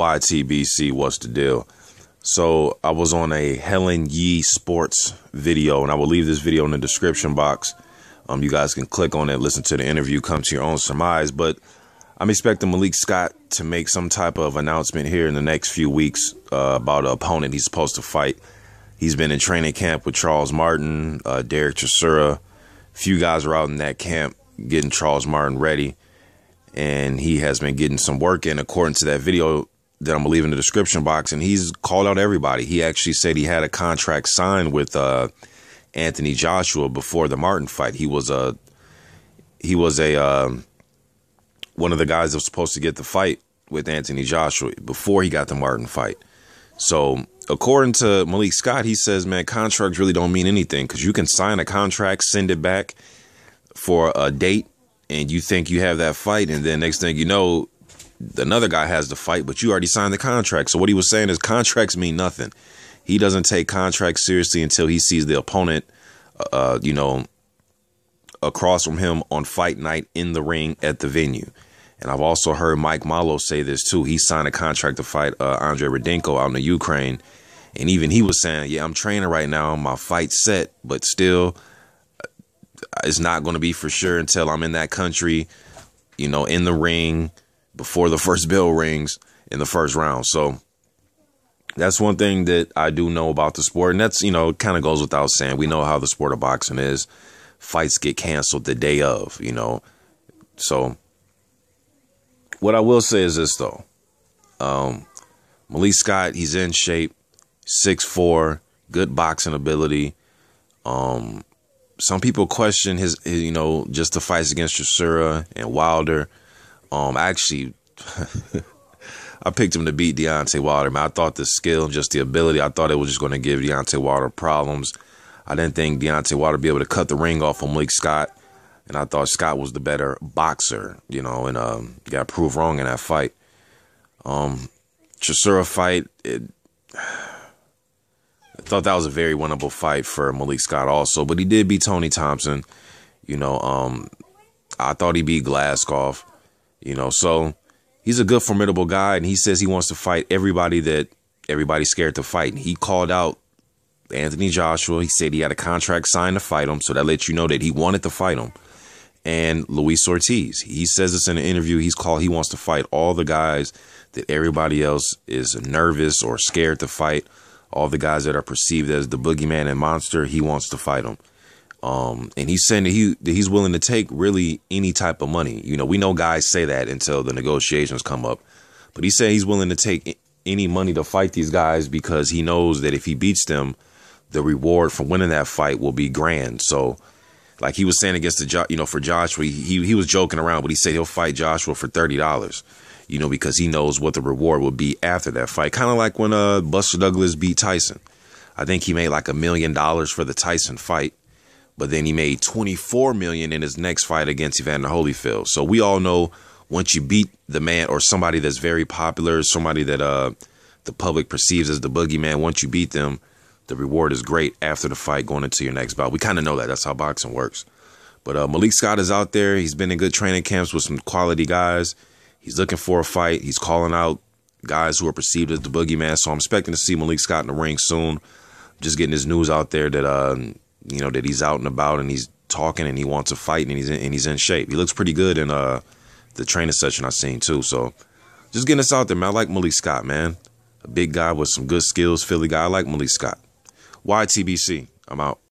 YTBC, what's the deal? So I was on a Helen Sports video, and I will leave this video in the description box. You guys can click on it, listen to the interview, come to your own surmise. But I'm expecting Malik Scott to make some type of announcement here in the next few weeks about an opponent he's supposed to fight. He's been in training camp with Charles Martin, Derek Chisora. A few guys are out in that camp getting Charles Martin ready. And he has been getting some work in according to that video that I'm going to leave in the description box. And he's called out everybody. He actually said he had a contract signed with Anthony Joshua before the Martin fight. He was one of the guys that was supposed to get the fight with Anthony Joshua before he got the Martin fight. So according to Malik Scott, he says, man, contracts really don't mean anything because you can sign a contract, send it back for a date, and you think you have that fight, and then next thing you know, another guy has the fight, but you already signed the contract. So what he was saying is contracts mean nothing. He doesn't take contracts seriously until he sees the opponent, across from him on fight night in the ring at the venue. And I've also heard Mike Malo say this too. He signed a contract to fight Andre Rudenko out in the Ukraine. And even he was saying, yeah, I'm training right now. My fight's set, but still, it's not going to be for sure until I'm in that country, in the ring before the first bell rings in the first round. So that's one thing that I do know about the sport. And that's, it kind of goes without saying. We know how the sport of boxing is. Fights get canceled the day of, So what I will say is this, though. Malik Scott, he's in shape, 6'4", good boxing ability. Some people question his just the fights against Chisora and Wilder. Actually, I picked him to beat Deontay Wilder. Man, I thought the skill, just the ability, I thought it was just going to give Deontay Wilder problems. I didn't think Deontay Wilder would be able to cut the ring off on Malik Scott. And I thought Scott was the better boxer, and got proved wrong in that fight. Chisora fight, I thought that was a very winnable fight for Malik Scott also, but he did beat Tony Thompson. I thought he beat Glaskov, so he's a good, formidable guy, and he says he wants to fight everybody that everybody's scared to fight. And he called out Anthony Joshua. He said he had a contract signed to fight him, so that lets you know that he wanted to fight him. And Luis Ortiz, he says this in an interview. He wants to fight all the guys that everybody else is nervous or scared to fight. All the guys that are perceived as the boogeyman and monster, he wants to fight them. And he's saying that he's willing to take really any type of money. We know guys say that until the negotiations come up. But he said he's willing to take any money to fight these guys because he knows that if he beats them, the reward for winning that fight will be grand. So, like he was saying against for Joshua, he was joking around, but he said he'll fight Joshua for $30. Because he knows what the reward will be after that fight. Kind of like when Buster Douglas beat Tyson. I think he made like $1 million for the Tyson fight, but then he made $24 million in his next fight against Evander Holyfield. So we all know once you beat the man or somebody that's very popular, somebody that the public perceives as the boogeyman, once you beat them, the reward is great after the fight going into your next bout. We kind of know that. That's how boxing works. But Malik Scott is out there. He's been in good training camps with some quality guys. He's looking for a fight. He's calling out guys who are perceived as the boogeyman. So I'm expecting to see Malik Scott in the ring soon. Just getting his news out there that that he's out and about and he's talking and he wants to fight and he's in shape. He looks pretty good in the training session I've seen too. So just getting this out there, man. I like Malik Scott, man. A big guy with some good skills, Philly guy. I like Malik Scott. YTBC. I'm out.